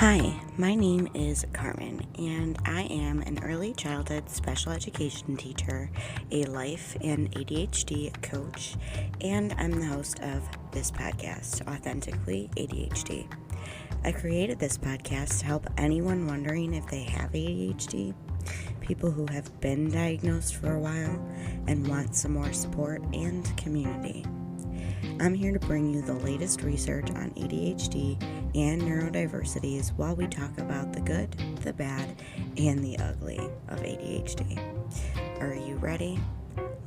Hi, my name is Carmen, and I am an early childhood special education teacher, a life and ADHD coach, and I'm the host of this podcast, Authentically ADHD. I created this podcast to help anyone wondering if they have ADHD, people who have been diagnosed for a while and want some more support and community. I'm here to bring you the latest research on ADHD and neurodiversities while we talk about the good, the bad, and the ugly of ADHD. Are you ready?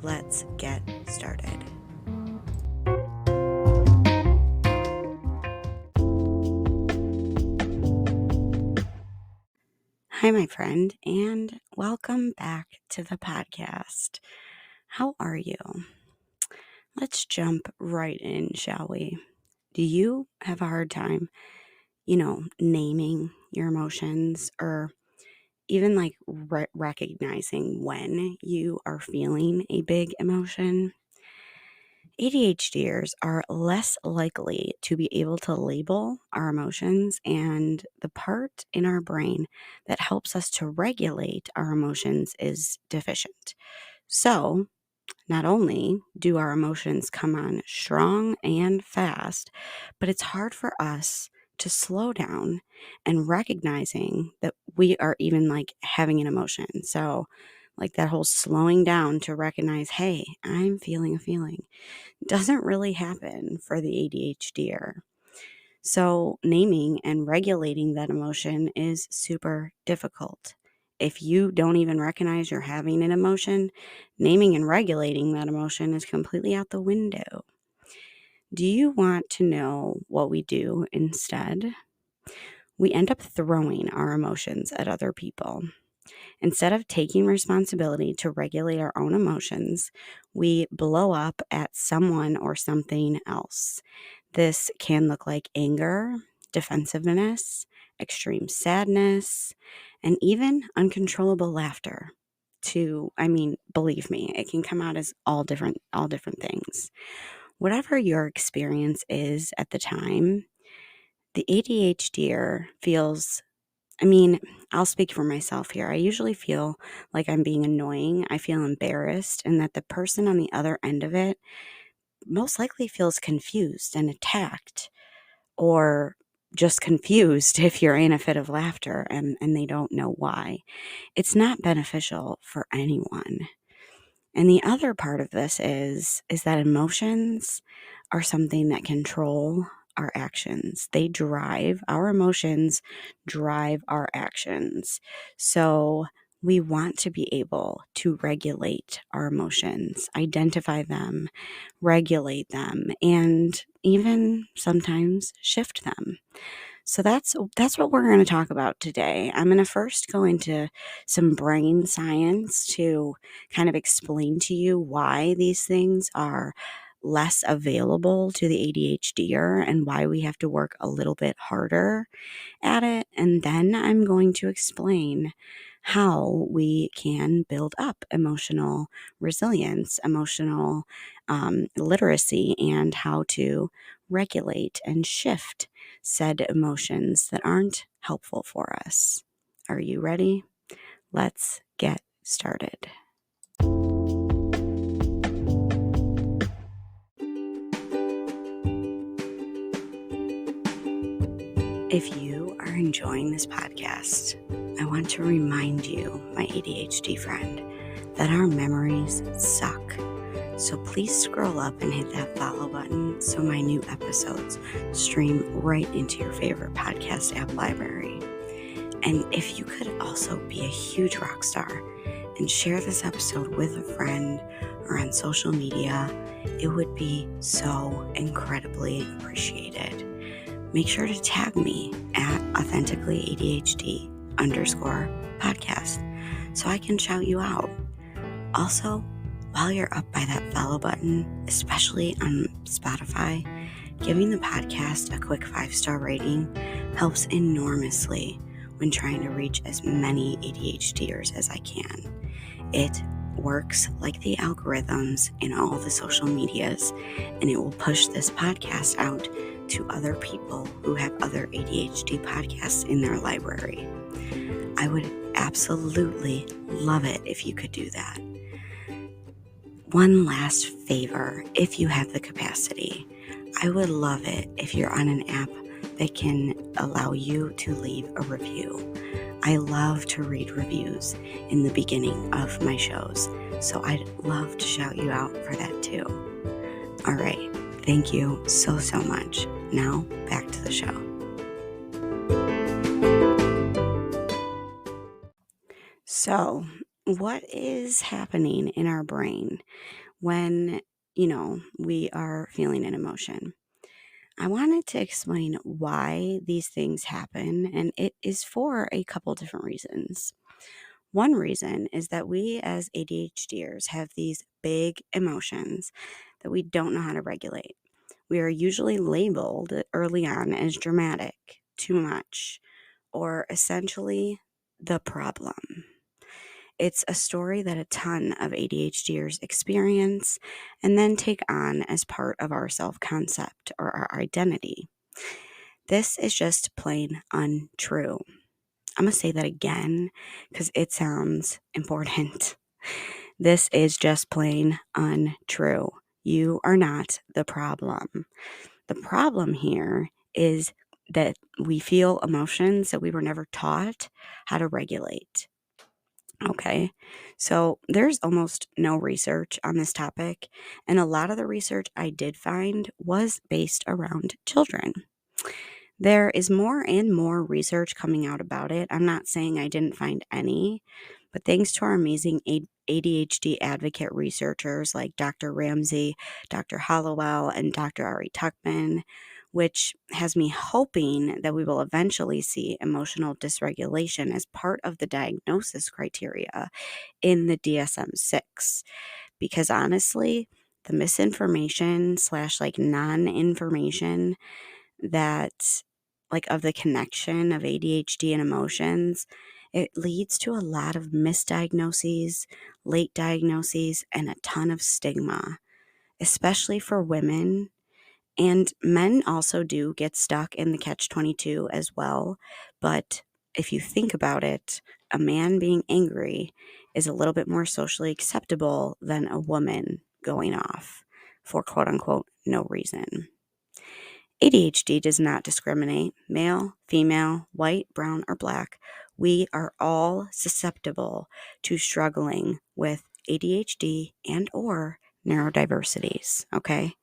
Let's get started. Hi, my friend, and welcome back to the podcast. How are you? Let's jump right in, shall we? Do you have a hard time, naming your emotions or even like recognizing when you are feeling a big emotion? ADHDers are less likely to be able to label our emotions, and the part in our brain that helps us to regulate our emotions is deficient. So, not only do our emotions come on strong and fast, but it's hard for us to slow down and recognizing that we are even like having an emotion. So, like that whole slowing down to recognize, hey, I'm feeling a feeling doesn't really happen for the ADHDer. So, naming and regulating that emotion is super difficult. If you don't even recognize you're having an emotion, naming and regulating that emotion is completely out the window. Do you want to know what we do instead? We end up throwing our emotions at other people. Instead of taking responsibility to regulate our own emotions, we blow up at someone or something else. This can look like anger, defensiveness, extreme sadness, and even uncontrollable laughter. Believe me, it can come out as all different things. Whatever your experience is at the time, the ADHDer feels, I'll speak for myself here. I usually feel like I'm being annoying. I feel embarrassed, and that the person on the other end of it most likely feels confused and attacked, or just confused if you're in a fit of laughter and they don't know why. It's not beneficial for anyone. And the other part of this is that emotions are something that control our actions. Our emotions drive our actions. So we want to be able to regulate our emotions, identify them, regulate them, and even sometimes shift them. So that's what we're going to talk about today. I'm going to first go into some brain science to kind of explain to you why these things are less available to the ADHDer and why we have to work a little bit harder at it. And then I'm going to explain how we can build up emotional resilience, emotional literacy, and how to regulate and shift said emotions that aren't helpful for us. Are you ready? Let's get started. If you are enjoying this podcast, I want to remind you, my ADHD friend, that our memories suck. So please scroll up and hit that follow button so my new episodes stream right into your favorite podcast app library. And if you could also be a huge rock star and share this episode with a friend or on social media, it would be so incredibly appreciated. Make sure to tag me at Authentically ADHD _podcast so I can shout you out. Also, while you're up by that follow button, especially on Spotify, giving the podcast a quick 5-star rating helps enormously when trying to reach as many ADHDers as I can. It works like the algorithms in all the social medias, and it will push this podcast out to other people who have other ADHD podcasts in their library. I would absolutely love it if you could do that. One last favor, if you have the capacity, I would love it if you're on an app that can allow you to leave a review. I love to read reviews in the beginning of my shows, so I'd love to shout you out for that too. All right, thank you so much. Now, back to the show. So, what is happening in our brain when, we are feeling an emotion? I wanted to explain why these things happen, and it is for a couple different reasons. One reason is that we as ADHDers have these big emotions that we don't know how to regulate. We are usually labeled early on as dramatic, too much, or essentially the problem. It's a story that a ton of ADHDers experience and then take on as part of our self-concept or our identity. This is just plain untrue. I'm going to say that again because it sounds important. This is just plain untrue. You are not the problem. The problem here is that we feel emotions that we were never taught how to regulate. Okay, so there's almost no research on this topic, and a lot of the research I did find was based around children. There is more and more research coming out about it. I'm not saying I didn't find any, but thanks to our amazing ADHD advocate researchers like Dr. Ramsey, Dr. Hollowell, and Dr. Ari Tuckman, which has me hoping that we will eventually see emotional dysregulation as part of the diagnosis criteria in the DSM-6. Because honestly, the misinformation slash like non-information that like of the connection of ADHD and emotions, it leads to a lot of misdiagnoses, late diagnoses, and a ton of stigma, especially for women. And men also do get stuck in the catch-22 as well. But if you think about it, a man being angry is a little bit more socially acceptable than a woman going off for quote unquote no reason. ADHD does not discriminate male, female, white, brown, or black. We are all susceptible to struggling with ADHD and or neurodiversities, okay?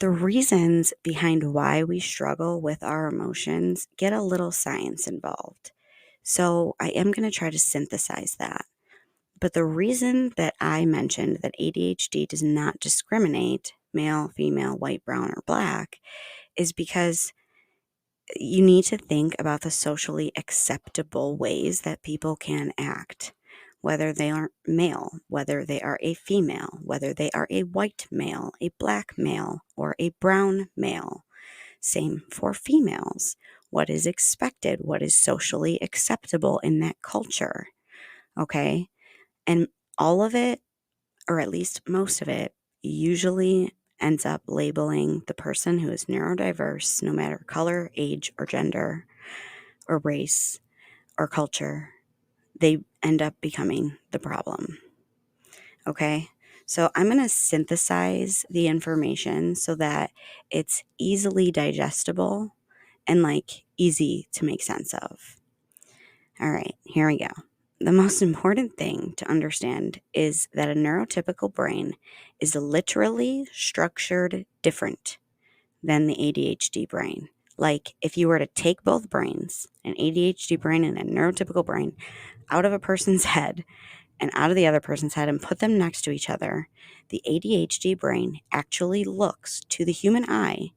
The reasons behind why we struggle with our emotions get a little science involved. So I am going to try to synthesize that. But the reason that I mentioned that ADHD does not discriminate male, female, white, brown, or black is because you need to think about the socially acceptable ways that people can act, whether they are male, whether they are a female, whether they are a white male, a black male, or a brown male. Same for females. What is expected? What is socially acceptable in that culture? Okay. And all of it, or at least most of it, usually ends up labeling the person who is neurodiverse, no matter color, age, or gender, or race, or culture. They end up becoming the problem. Okay? So I'm going to synthesize the information so that it's easily digestible and like easy to make sense of. All right, here we go. The most important thing to understand is that a neurotypical brain is literally structured different than the ADHD brain. Like if you were to take both brains, an ADHD brain and a neurotypical brain, out of a person's head and out of the other person's head and put them next to each other, the ADHD brain actually looks to the human eye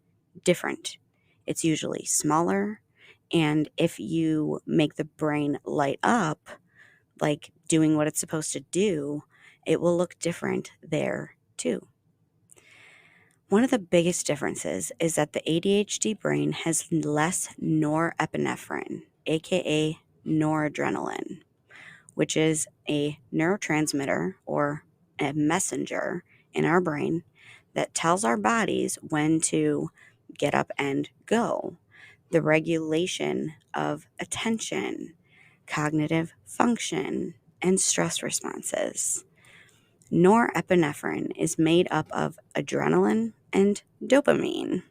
different. It's usually smaller, and if you make the brain light up, like doing what it's supposed to do, it will look different there too. One of the biggest differences is that the ADHD brain has less norepinephrine, aka noradrenaline, which is a neurotransmitter or a messenger in our brain that tells our bodies when to get up and go, the regulation of attention, cognitive function, and stress responses. Norepinephrine is made up of adrenaline and dopamine.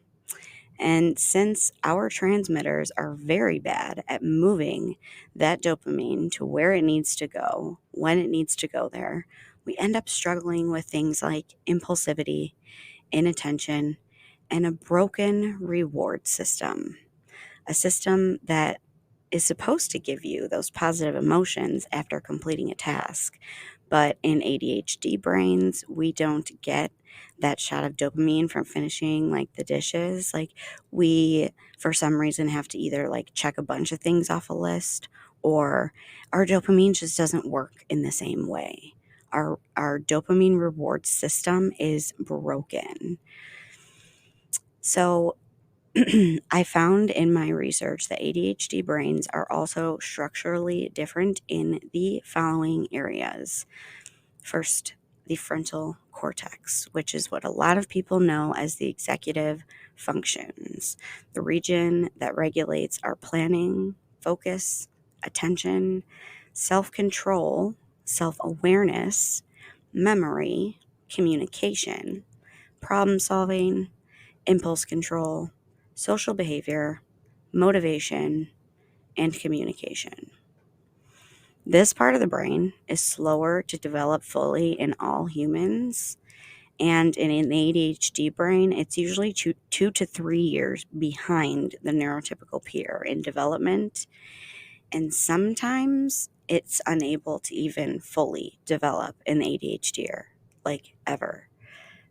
And since our transmitters are very bad at moving that dopamine to where it needs to go, when it needs to go there, we end up struggling with things like impulsivity, inattention, and a broken reward system. A system that is supposed to give you those positive emotions after completing a task. But in ADHD brains, we don't get that shot of dopamine from finishing like the dishes. Like we, for some reason, have to either like check a bunch of things off a list, or our dopamine just doesn't work in the same way. Our dopamine reward system is broken. So I found in my research that ADHD brains are also structurally different in the following areas. First, the frontal cortex, which is what a lot of people know as the executive functions, the region that regulates our planning, focus, attention, self control, self awareness, memory, communication, problem solving, impulse control, social behavior, motivation, and communication. This part of the brain is slower to develop fully in all humans. And in an ADHD brain, it's usually 2 to 3 years behind the neurotypical peer in development. And sometimes it's unable to even fully develop an ADHDer, like ever.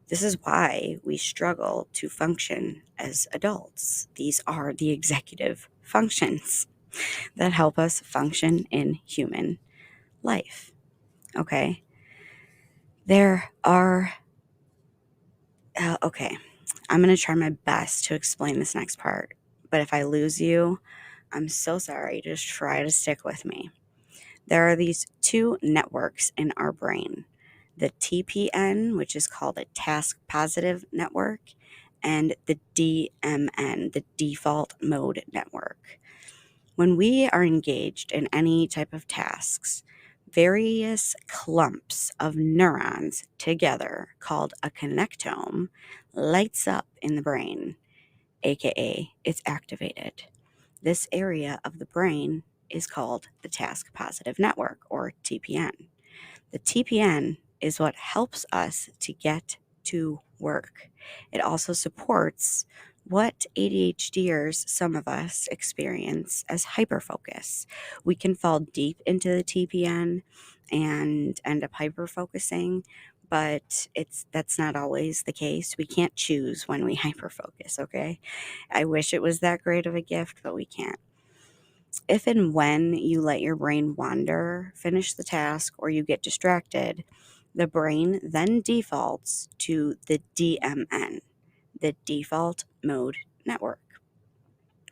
This is why we struggle to function as adults. These are the executive functions that help us function in human life. Okay. There are, okay. I'm going to try my best to explain this next part. But if I lose you, I'm so sorry. Just try to stick with me. There are these two networks in our brain, the TPN, which is called a task positive network, and the DMN, the default mode network. When we are engaged in any type of tasks, various clumps of neurons together, called a connectome, lights up in the brain, aka it's activated. This area of the brain is called the task positive network, or TPN. The TPN is what helps us to get to work. It also supports what ADHDers, some of us, experience as hyperfocus. We can fall deep into the TPN and end up hyperfocusing, but that's not always the case. We can't choose when we hyperfocus, okay? I wish it was that great of a gift, but we can't. If and when you let your brain wander, finish the task, or you get distracted, the brain then defaults to the DMN, the default mode network.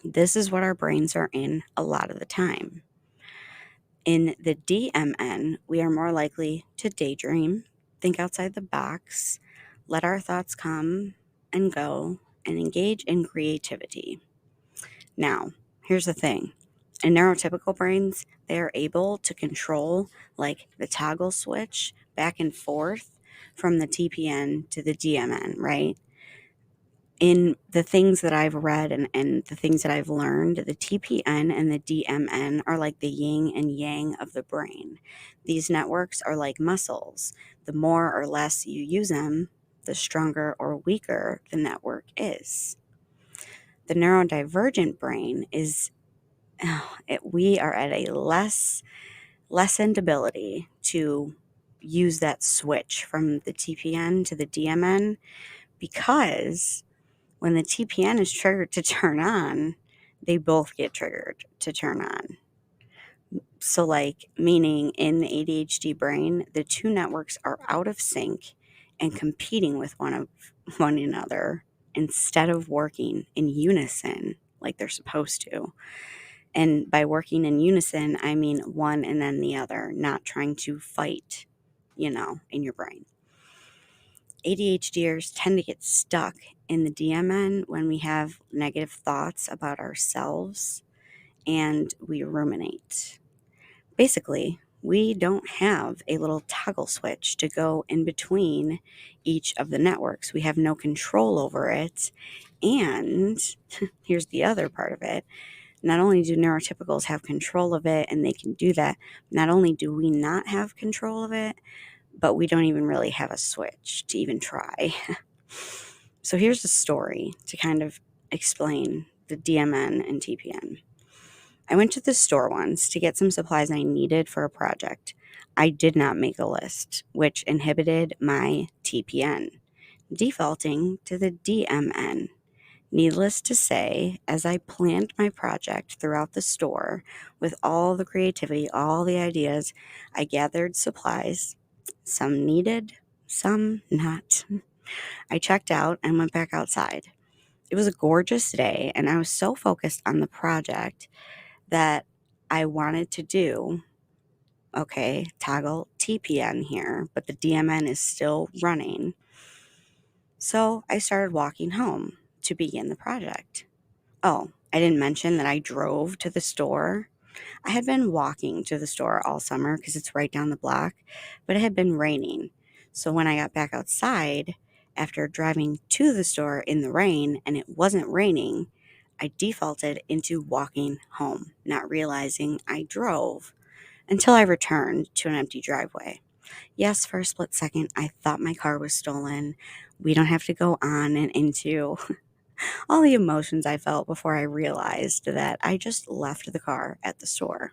This is what our brains are in a lot of the time. In the DMN, we are more likely to daydream, think outside the box, let our thoughts come and go, and engage in creativity. Now, here's the thing. In neurotypical brains, they are able to control like the toggle switch back and forth from the TPN to the DMN, right? In the things that I've read and the things that I've learned, the TPN and the DMN are like the yin and yang of the brain. These networks are like muscles. The more or less you use them, the stronger or weaker the network is. The neurodivergent brain is we are at a lessened ability to use that switch from the TPN to the DMN, because when the TPN is triggered to turn on, they both get triggered to turn on. So, like, meaning in the ADHD brain, the two networks are out of sync and competing with one another instead of working in unison like they're supposed to. And by working in unison, I mean one and then the other, not trying to fight, in your brain. ADHDers tend to get stuck in the DMN when we have negative thoughts about ourselves and we ruminate. Basically, we don't have a little toggle switch to go in between each of the networks. We have no control over it. And here's the other part of it. Not only do neurotypicals have control of it and they can do that, not only do we not have control of it, but we don't even really have a switch to even try. So here's a story to kind of explain the DMN and TPN. I went to the store once to get some supplies I needed for a project. I did not make a list, which inhibited my TPN, defaulting to the DMN. Needless to say, as I planned my project throughout the store with all the creativity, all the ideas, I gathered supplies, some needed, some not. I checked out and went back outside. It was a gorgeous day, and I was so focused on the project that I wanted to do, okay, toggle TPN here, but the DMN is still running. So I started walking home to begin the project. Oh, I didn't mention that I drove to the store. I had been walking to the store all summer because it's right down the block, but it had been raining. So when I got back outside after driving to the store in the rain and it wasn't raining, I defaulted into walking home, not realizing I drove until I returned to an empty driveway. Yes, for a split second, I thought my car was stolen. We don't have to go on and into all the emotions I felt before I realized that I just left the car at the store.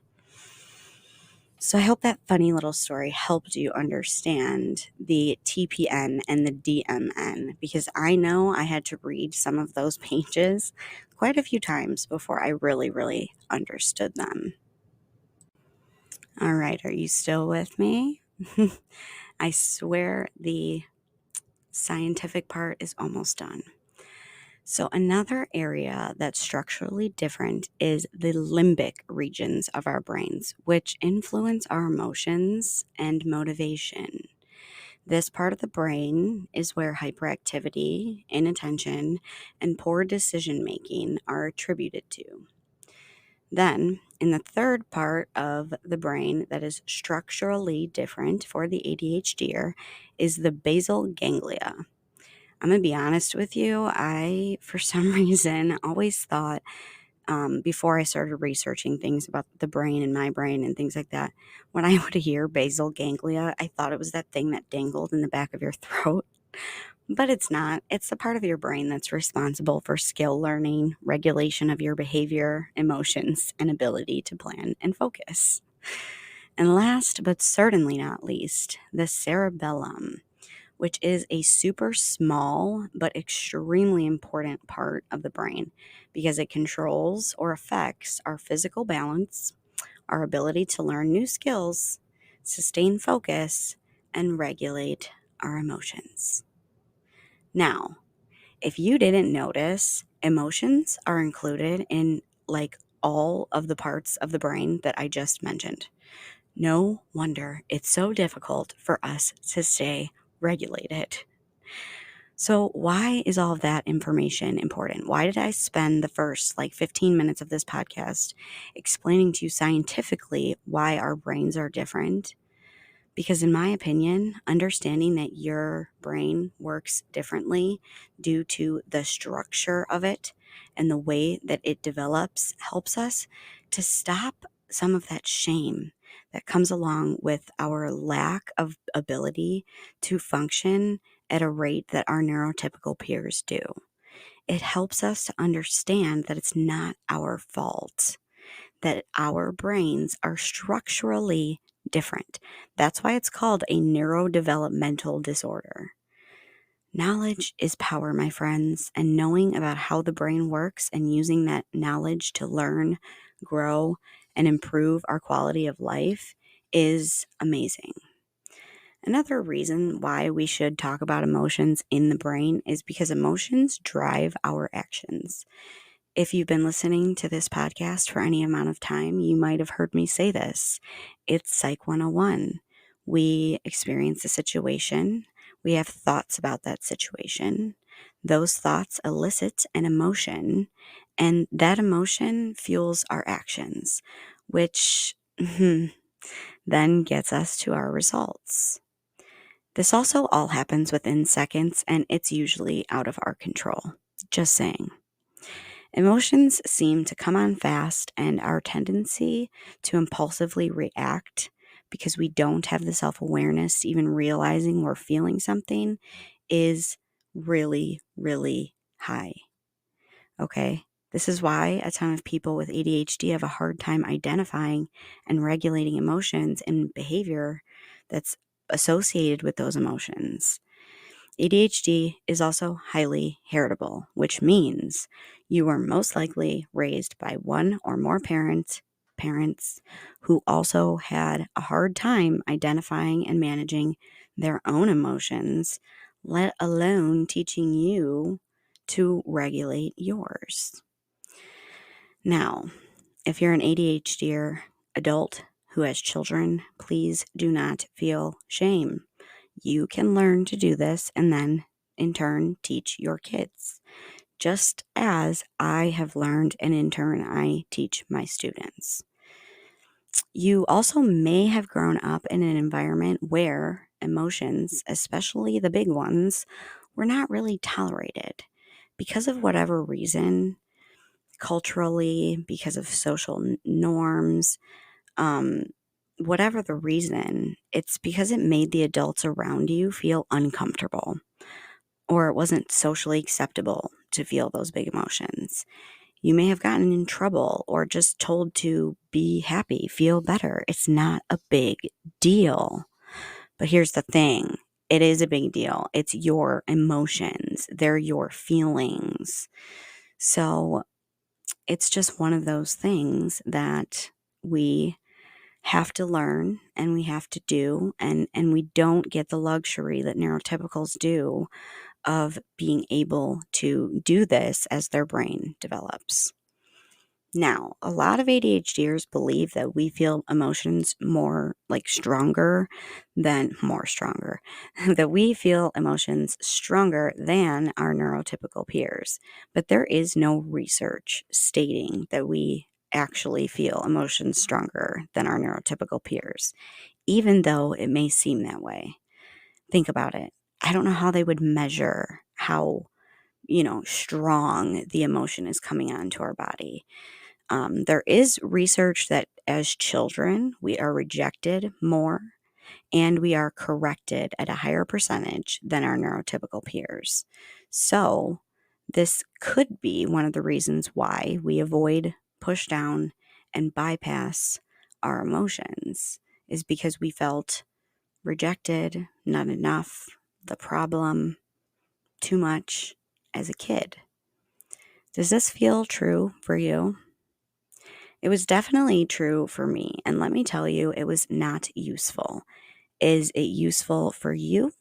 So I hope that funny little story helped you understand the TPN and the DMN, because I know I had to read some of those pages quite a few times before I really understood them. All right, are you still with me? I swear the scientific part is almost done. So, another area that's structurally different is the limbic regions of our brains, which influence our emotions and motivation. This part of the brain is where hyperactivity, inattention, and poor decision making are attributed to. Then, in the third part of the brain that is structurally different for the ADHDer is the basal ganglia. I'm going to be honest with you. I, for some reason, always thought before I started researching things about the brain and my brain and things like that, when I would hear basal ganglia, I thought it was that thing that dangled in the back of your throat. But it's not. It's the part of your brain that's responsible for skill learning, regulation of your behavior, emotions, and ability to plan and focus. And last but certainly not least, the cerebellum, which is a super small but extremely important part of the brain because it controls or affects our physical balance, our ability to learn new skills, sustain focus, and regulate our emotions. Now, if you didn't notice, emotions are included in like all of the parts of the brain that I just mentioned. No wonder it's so difficult for us to stay regulated. So, why is all of that information important? Why did I spend the first 15 minutes of this podcast explaining to you scientifically why our brains are different? Because, in my opinion, understanding that your brain works differently due to the structure of it and the way that it develops helps us to stop some of that shame that comes along with our lack of ability to function at a rate that our neurotypical peers do. It helps us to understand that it's not our fault, that our brains are structurally different. That's why it's called a neurodevelopmental disorder. Knowledge is power, my friends, and knowing about how the brain works and using that knowledge to learn, grow, and improve our quality of life is amazing. Another reason why we should talk about emotions in the brain is because emotions drive our actions. If you've been listening to this podcast for any amount of time, you might have heard me say this. It's Psych 101. We experience a situation, We have thoughts about that situation. Those thoughts elicit an emotion, and that emotion fuels our actions, which then gets us to our results. This also all happens within seconds, and it's usually out of our control. Just saying. Emotions seem to come on fast, and our tendency to impulsively react because we don't have the self awareness to even realizing we're feeling something is really, really high. Okay? This is why a ton of people with ADHD have a hard time identifying and regulating emotions and behavior that's associated with those emotions. ADHD is also highly heritable, which means you were most likely raised by one or more parents who also had a hard time identifying and managing their own emotions, let alone teaching you to regulate yours. Now, if you're an ADHD adult who has children, please do not feel shame. You can learn to do this and then, in turn, teach your kids, just as I have learned and in turn I teach my students. You also may have grown up in an environment where emotions, especially the big ones, were not really tolerated because of whatever reason, culturally, because of social norms, um, whatever the reason, it's because it made the adults around you feel uncomfortable, or it wasn't socially acceptable to feel those big emotions. You may have gotten in trouble or just told to be happy, feel better. It's not a big deal. But here's the thing, it is a big deal. It's your emotions, they're your feelings. So it's just one of those things that we have to learn and we have to do, and we don't get the luxury that neurotypicals do of being able to do this as their brain develops. Now, a lot of ADHDers believe that we feel emotions that we feel emotions stronger than our neurotypical peers. But there is no research stating that we actually feel emotions stronger than our neurotypical peers, even though it may seem that way. Think about it. I don't know how they would measure how, strong the emotion is coming onto our body. There is research that as children, we are rejected more and we are corrected at a higher percentage than our neurotypical peers. So, this could be one of the reasons why we avoid, push down, and bypass our emotions, is because we felt rejected, not enough, the problem, too much as a kid. Does this feel true for you? It was definitely true for me, and let me tell you, it was not useful. Is it useful for you?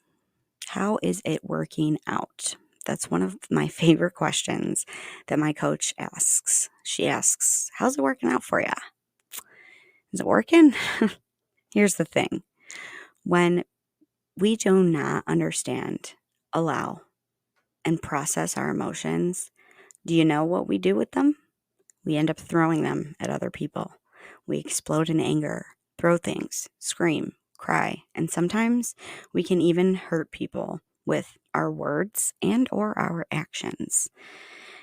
How is it working out? That's one of my favorite questions that my coach asks. She asks, how's it working out for you? Is it working? Here's the thing. When we do not understand, allow, and process our emotions, do you know what we do with them? We end up throwing them at other people. We explode in anger, throw things, scream, cry, and sometimes we can even hurt people with our words and or our actions.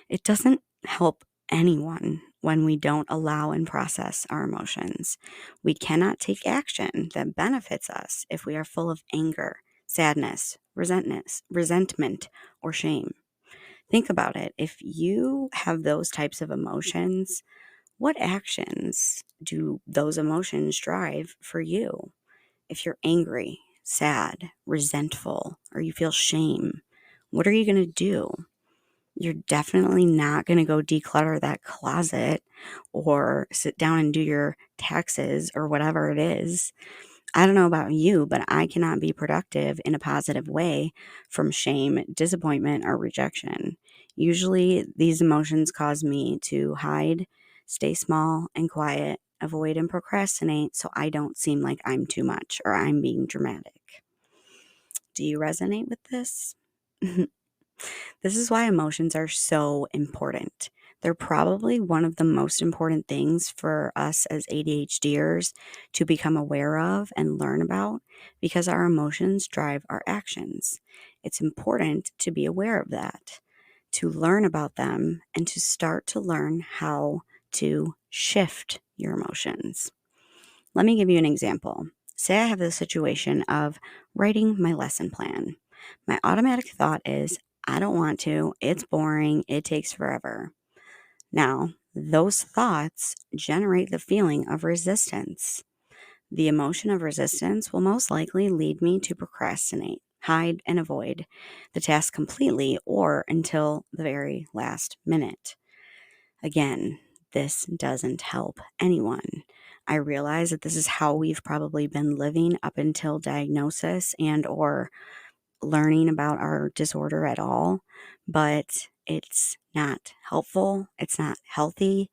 It doesn't help anyone when we don't allow and process our emotions. We cannot take action that benefits us if we are full of anger, sadness, resentment, or shame. Think about it. If you have those types of emotions, what actions do those emotions drive for you? If you're angry, sad, resentful, or you feel shame, what are you going to do? You're definitely not going to go declutter that closet or sit down and do your taxes or whatever it is. I don't know about you, but I cannot be productive in a positive way from shame, disappointment, or rejection. Usually, these emotions cause me to hide, stay small and quiet, avoid and procrastinate so I don't seem like I'm too much or I'm being dramatic. Do you resonate with this? This is why emotions are so important. They're probably one of the most important things for us as ADHDers to become aware of and learn about because our emotions drive our actions. It's important to be aware of that, to learn about them, and to start to learn how to shift your emotions. Let me give you an example. Say I have the situation of writing my lesson plan. My automatic thought is, I don't want to, it's boring, it takes forever. Now, those thoughts generate the feeling of resistance. The emotion of resistance will most likely lead me to procrastinate, hide, and avoid the task completely or until the very last minute. Again, this doesn't help anyone. I realize that this is how we've probably been living up until diagnosis and or learning about our disorder at all, but it's not helpful, it's not healthy,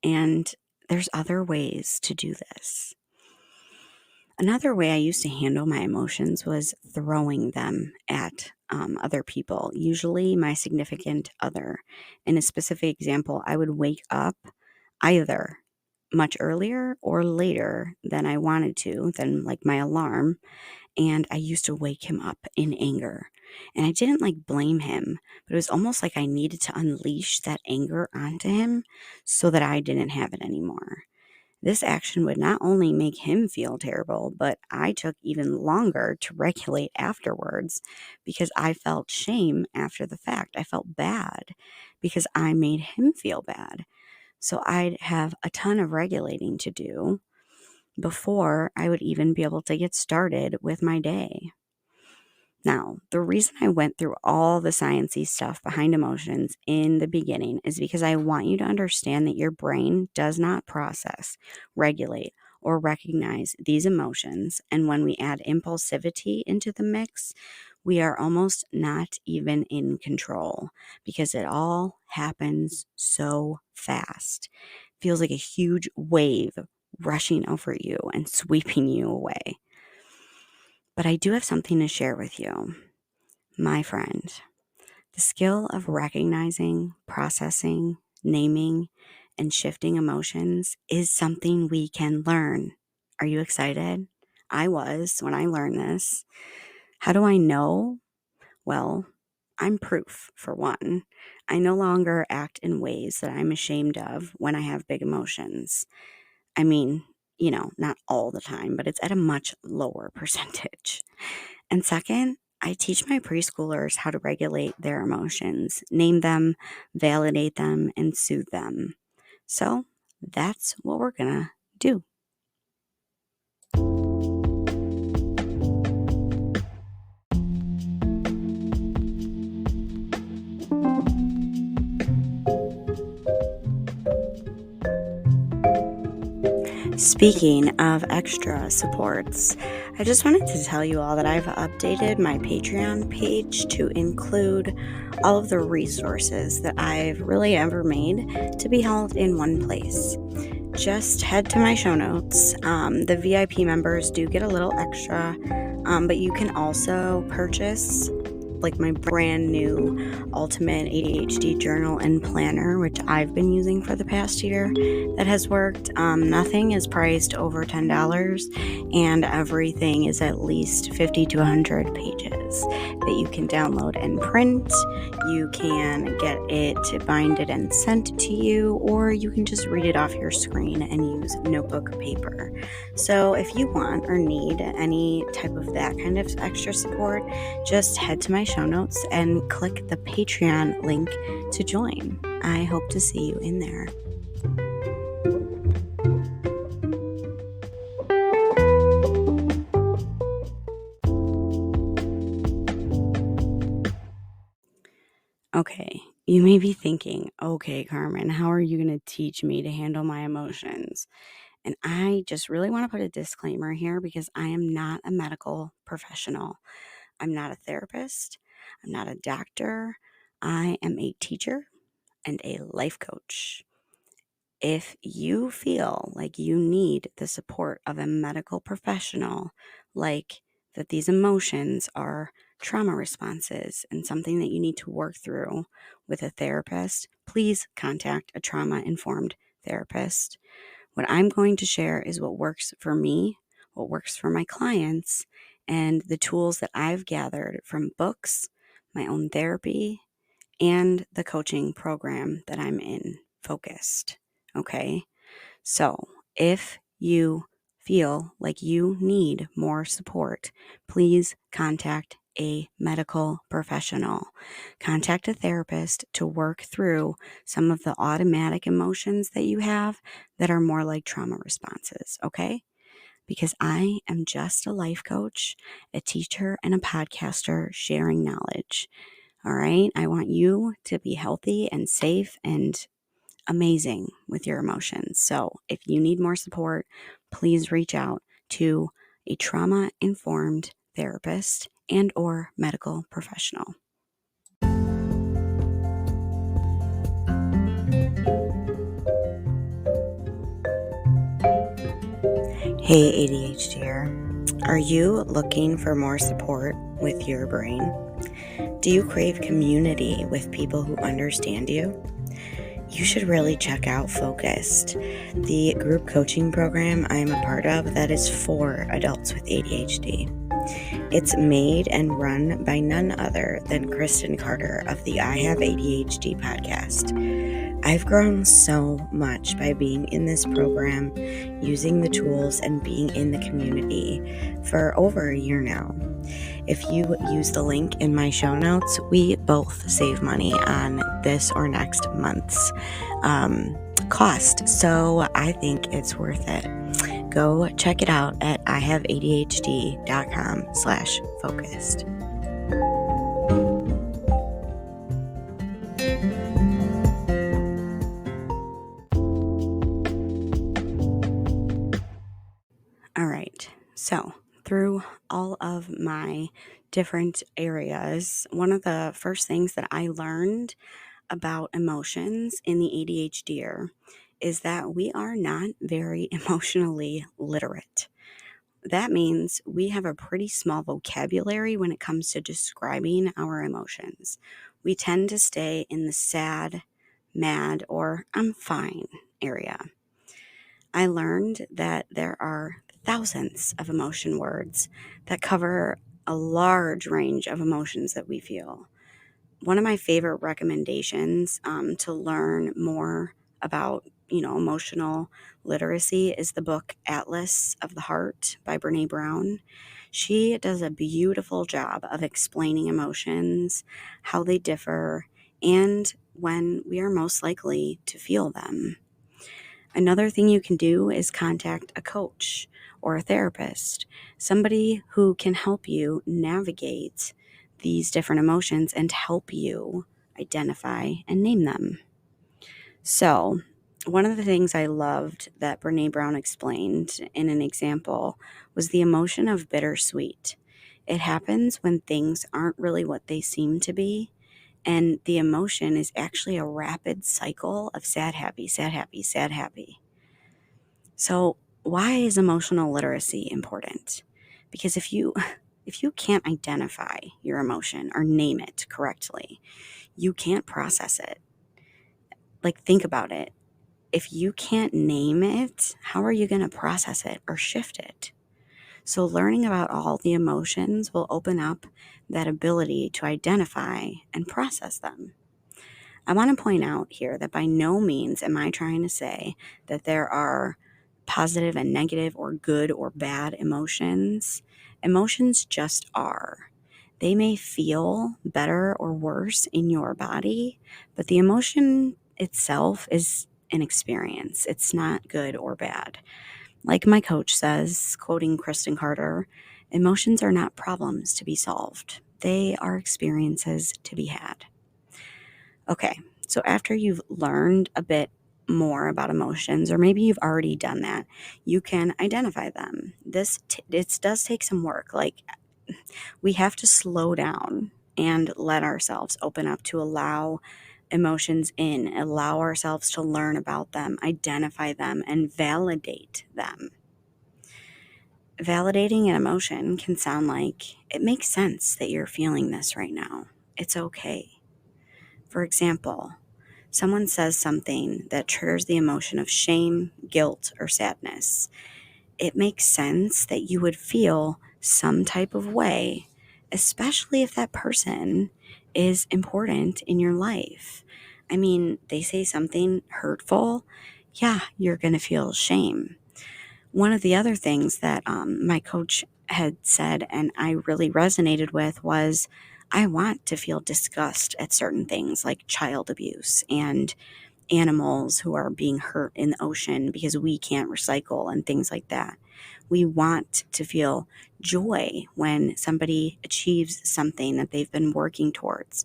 and there's other ways to do this. Another way I used to handle my emotions was throwing them at other people, usually my significant other. In a specific example, I would wake up either much earlier or later than I wanted to, than like my alarm, and I used to wake him up in anger. And I didn't like blame him, but it was almost like I needed to unleash that anger onto him so that I didn't have it anymore. This action would not only make him feel terrible, but I took even longer to regulate afterwards because I felt shame after the fact. I felt bad because I made him feel bad. So I'd have a ton of regulating to do before I would even be able to get started with my day. Now, the reason I went through all the sciencey stuff behind emotions in the beginning is because I want you to understand that your brain does not process, regulate, or recognize these emotions. And when we add impulsivity into the mix, we are almost not even in control because it all happens so fast. Feels like a huge wave rushing over you and sweeping you away. But I do have something to share with you, my friend. The skill of recognizing, processing, naming, and shifting emotions is something we can learn. Are you excited? I was when I learned this. How do I know? Well, I'm proof, for one. I no longer act in ways that I'm ashamed of when I have big emotions. I mean, not all the time, but it's at a much lower percentage. And second, I teach my preschoolers how to regulate their emotions, name them, validate them, and soothe them. So that's what we're going to do. Speaking of extra supports, I just wanted to tell you all that I've updated my Patreon page to include all of the resources that I've really ever made to be held in one place. Just head to my show notes. The VIP members do get a little extra, but you can also purchase like my brand new Ultimate ADHD journal and planner, which I've been using for the past year. That has worked. Nothing is priced over $10, and everything is at least 50 to 100 pages that you can download and print. You can get it binded and sent to you, or you can just read it off your screen and use notebook paper. So if you want or need any type of that kind of extra support, just head to my show notes and click the Patreon link to join. I hope to see you in there. Okay, you may be thinking, okay, Carmen, how are you going to teach me to handle my emotions? And I just really want to put a disclaimer here because I am not a medical professional. I'm not a therapist. I'm not a doctor. I am a teacher and a life coach. If you feel like you need the support of a medical professional, like that these emotions are trauma responses and something that you need to work through with a therapist, please contact a trauma-informed therapist. What I'm going to share is what works for me, what works for my clients, and the tools that I've gathered from books, my own therapy, and the coaching program that I'm in, Focused. Okay? So, if you feel like you need more support, please contact a medical professional. Contact a therapist to work through some of the automatic emotions that you have that are more like trauma responses, okay? Because I am just a life coach, a teacher, and a podcaster sharing knowledge. All right? I want you to be healthy and safe and amazing with your emotions. So if you need more support, please reach out to a trauma-informed therapist and or medical professional. Hey ADHDer, are you looking for more support with your brain? Do you crave community with people who understand you? You should really check out Focused, the group coaching program I am a part of that is for adults with ADHD. It's made and run by none other than Kristen Carter of the I Have ADHD podcast. I've grown so much by being in this program, using the tools, and being in the community for over a year now. If you use the link in my show notes, we both save money on this or next month's cost. So I think it's worth it. Go check it out at ihaveadhd.com/focused. All right. So through all of my different areas, one of the first things that I learned about emotions in the ADHDer is that we are not very emotionally literate. That means we have a pretty small vocabulary when it comes to describing our emotions. We tend to stay in the sad, mad, or I'm fine area. I learned that there are thousands of emotion words that cover a large range of emotions that we feel. One of my favorite recommendations to learn more about, emotional literacy is the book Atlas of the Heart by Brene Brown. She does a beautiful job of explaining emotions, how they differ, and when we are most likely to feel them. Another thing you can do is contact a coach or a therapist, somebody who can help you navigate these different emotions and help you identify and name them. So, one of the things I loved that Brene Brown explained in an example was the emotion of bittersweet. It happens when things aren't really what they seem to be, and the emotion is actually a rapid cycle of sad, happy, sad, happy, sad, happy. So, why is emotional literacy important? Because if you if you can't identify your emotion or name it correctly, you can't process it. Like, think about it. If you can't name it, how are you going to process it or shift it? So, learning about all the emotions will open up that ability to identify and process them. I want to point out here that by no means am I trying to say that there are positive and negative or good or bad emotions. Emotions just are. They may feel better or worse in your body, but the emotion itself is an experience. It's not good or bad. Like my coach says, quoting Kristen Carter, emotions are not problems to be solved. They are experiences to be had. Okay, so after you've learned a bit more about emotions, or maybe you've already done that, you can identify them. It does take some work. Like, we have to slow down and let ourselves open up to allow emotions in, allow ourselves to learn about them, identify them, and validate them. Validating an emotion can sound like it makes sense that you're feeling this right now. It's okay. For example, someone says something that triggers the emotion of shame, guilt, or sadness. It makes sense that you would feel some type of way, especially if that person is important in your life. I mean, they say something hurtful, yeah, you're going to feel shame. One of the other things that my coach had said and I really resonated with was I want to feel disgust at certain things like child abuse and animals who are being hurt in the ocean because we can't recycle and things like that. We want to feel joy when somebody achieves something that they've been working towards.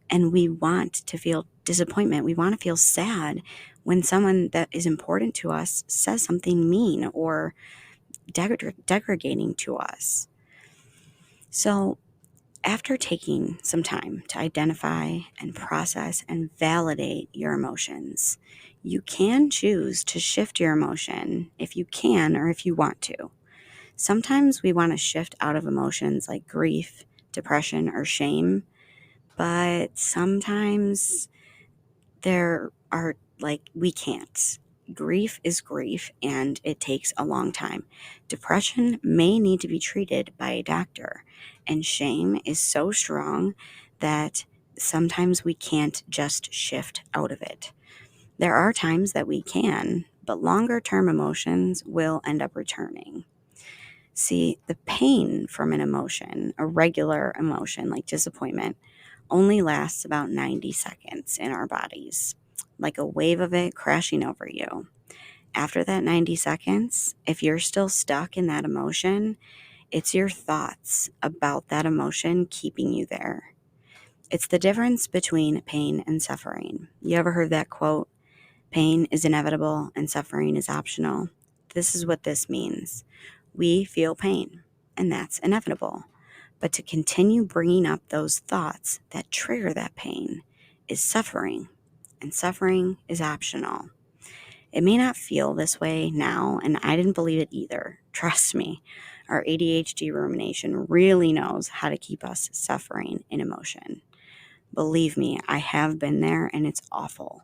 And we want to feel disappointment. We want to feel sad when someone that is important to us says something mean or degrading to us. So, after taking some time to identify and process and validate your emotions, you can choose to shift your emotion if you can or if you want to. Sometimes we want to shift out of emotions like grief, depression, or shame, but sometimes there are we can't. Grief is grief and it takes a long time. Depression may need to be treated by a doctor, and shame is so strong that sometimes we can't just shift out of it. There are times that we can, but longer term emotions will end up returning. See, the pain from an emotion, a regular emotion like disappointment, only lasts about 90 seconds in our bodies, like a wave of it crashing over you. After that 90 seconds, if you're still stuck in that emotion, it's your thoughts about that emotion keeping you there. It's the difference between pain and suffering. You ever heard that quote? Pain is inevitable and suffering is optional. This is what this means. We feel pain, and that's inevitable. But to continue bringing up those thoughts that trigger that pain is suffering, and suffering is optional. It may not feel this way now, and I didn't believe it either. Trust me, our ADHD rumination really knows how to keep us suffering in emotion. Believe me, I have been there, and it's awful.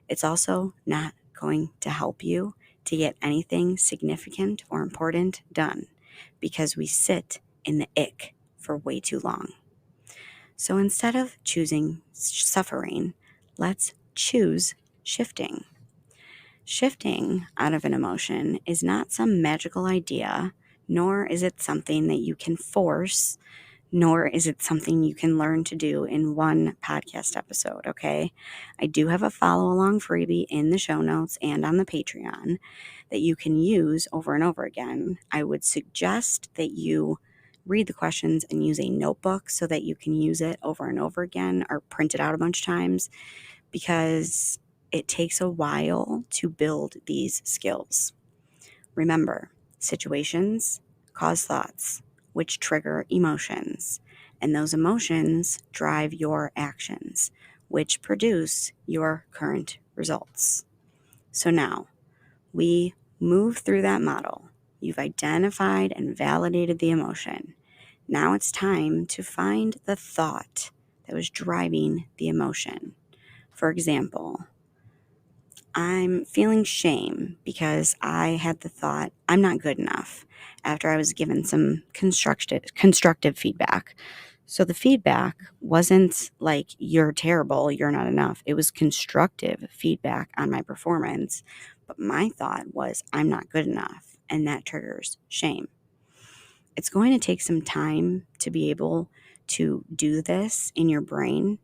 It's also not going to help you to get anything significant or important done because we sit in the ick for way too long. So instead of choosing suffering, let's choose shifting. Shifting out of an emotion is not some magical idea, nor is it something that you can force, nor is it something you can learn to do in one podcast episode, okay? I do have a follow along freebie in the show notes and on the Patreon that you can use over and over again. I would suggest that you read the questions and use a notebook so that you can use it over and over again or print it out a bunch of times because it takes a while to build these skills. Remember, situations cause thoughts, which trigger emotions, and those emotions drive your actions, which produce your current results. So now, we move through that model. You've identified and validated the emotion. Now it's time to find the thought that was driving the emotion. For example, I'm feeling shame because I had the thought I'm not good enough after I was given some constructive feedback. So the feedback wasn't like you're terrible, you're not enough. It was constructive feedback on my performance. But my thought was I'm not good enough, and that triggers shame. It's going to take some time to be able to do this in your brain.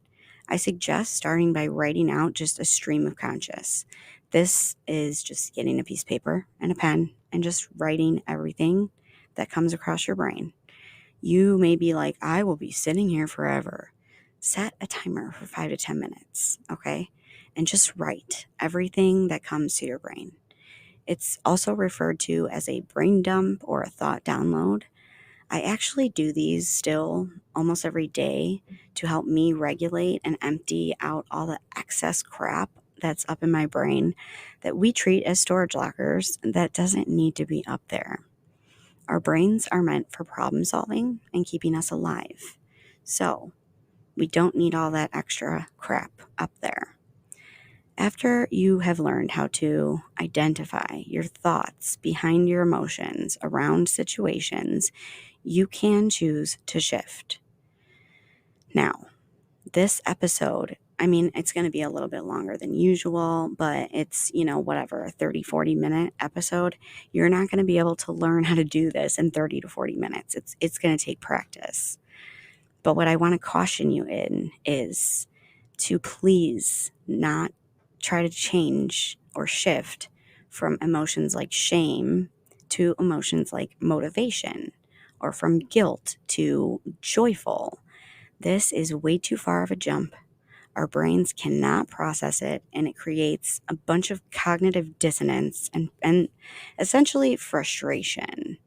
I suggest starting by writing out just a stream of conscious. This is just getting a piece of paper and a pen and just writing everything that comes across your brain. You may be like, I will be sitting here forever. Set a timer for 5 to 10 minutes, okay? And just write everything that comes to your brain. It's also referred to as a brain dump or a thought download. I actually do these still almost every day to help me regulate and empty out all the excess crap that's up in my brain that we treat as storage lockers that doesn't need to be up there. Our brains are meant for problem solving and keeping us alive. So we don't need all that extra crap up there. After you have learned how to identify your thoughts behind your emotions around situations, you can choose to shift. Now, this episode, I mean, it's going to be a little bit longer than usual, but it's, whatever, a 30, 40-minute episode. You're not going to be able to learn how to do this in 30 to 40 minutes. It's going to take practice. But what I want to caution you in is to please not try to change or shift from emotions like shame to emotions like motivation, or from guilt to joyful. This is way too far of a jump. Our brains cannot process it, and it creates a bunch of cognitive dissonance and essentially frustration,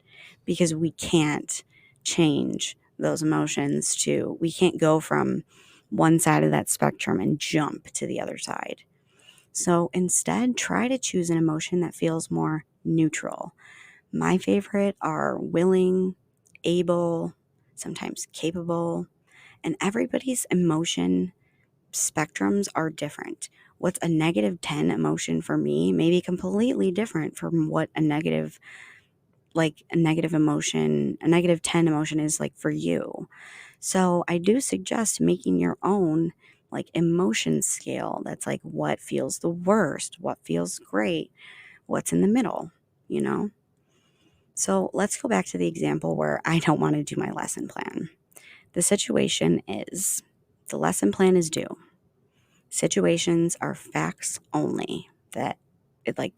because we can't change those emotions we can't go from one side of that spectrum and jump to the other side. So instead, try to choose an emotion that feels more neutral. My favorite are willing, able, sometimes capable, and everybody's emotion spectrums are different. What's a negative 10 emotion for me may be completely different from what a negative emotion, a negative 10 emotion is like for you. So I do suggest making your own emotion scale that's like what feels the worst, what feels great, what's in the middle, you know? So let's go back to the example where I don't want to do my lesson plan. The situation is the lesson plan is due. Situations are facts only,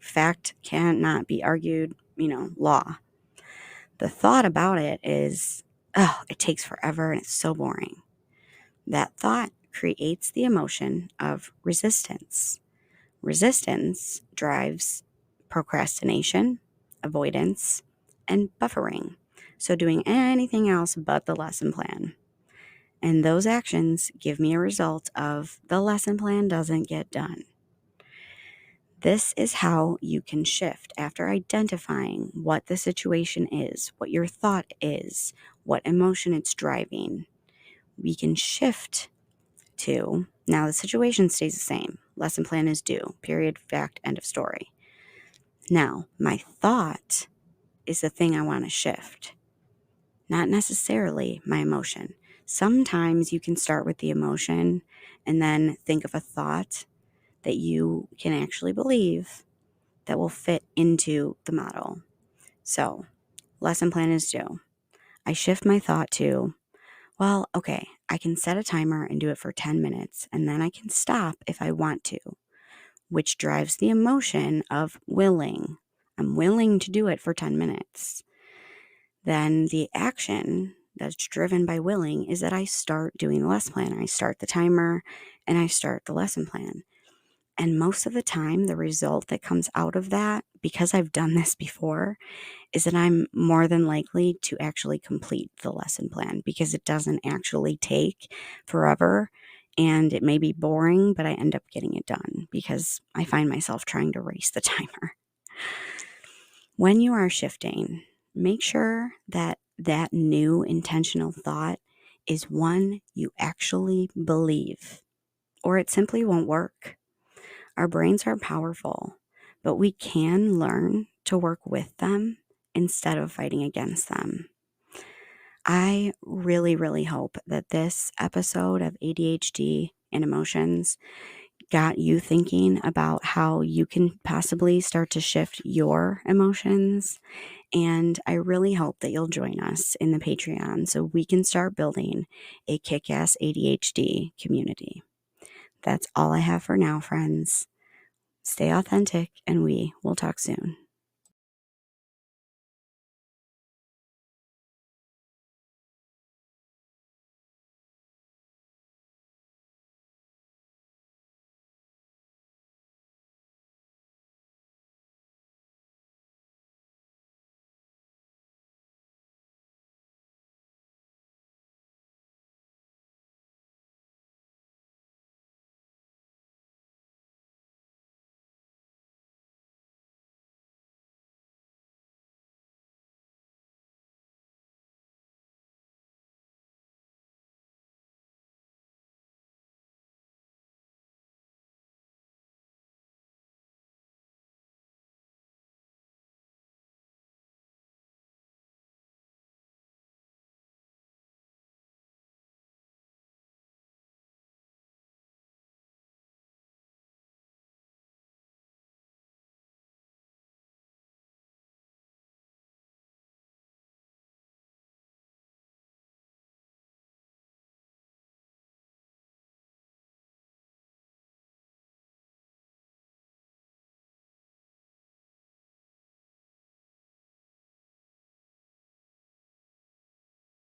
fact cannot be argued, law. The thought about it is, oh, it takes forever and it's so boring. That thought creates the emotion of resistance. Resistance drives procrastination, avoidance, and buffering. So doing anything else but the lesson plan. And those actions give me a result of the lesson plan doesn't get done. This is how you can shift after identifying what the situation is, what your thought is, what emotion it's driving. We can shift to, now the situation stays the same. Lesson plan is due, period, fact, end of story. Now, my thought is the thing I want to shift, not necessarily my emotion. Sometimes you can start with the emotion and then think of a thought that you can actually believe that will fit into the model. So, lesson plan is due. I shift my thought to, well, okay, I can set a timer and do it for 10 minutes, and then I can stop if I want to, which drives the emotion of willing. I'm willing to do it for 10 minutes. Then the action that's driven by willing is that I start doing the lesson plan. I start the timer and I start the lesson plan. And most of the time, the result that comes out of that, because I've done this before, is that I'm more than likely to actually complete the lesson plan, because it doesn't actually take forever and it may be boring, but I end up getting it done because I find myself trying to race the timer. When you are shifting, make sure that that new intentional thought is one you actually believe, or it simply won't work. Our brains are powerful, but we can learn to work with them instead of fighting against them. I really, really hope that this episode of ADHD and emotions got you thinking about how you can possibly start to shift your emotions. And I really hope that you'll join us in the Patreon so we can start building a kick-ass ADHD community. That's all I have for now, friends. Stay authentic, and we will talk soon.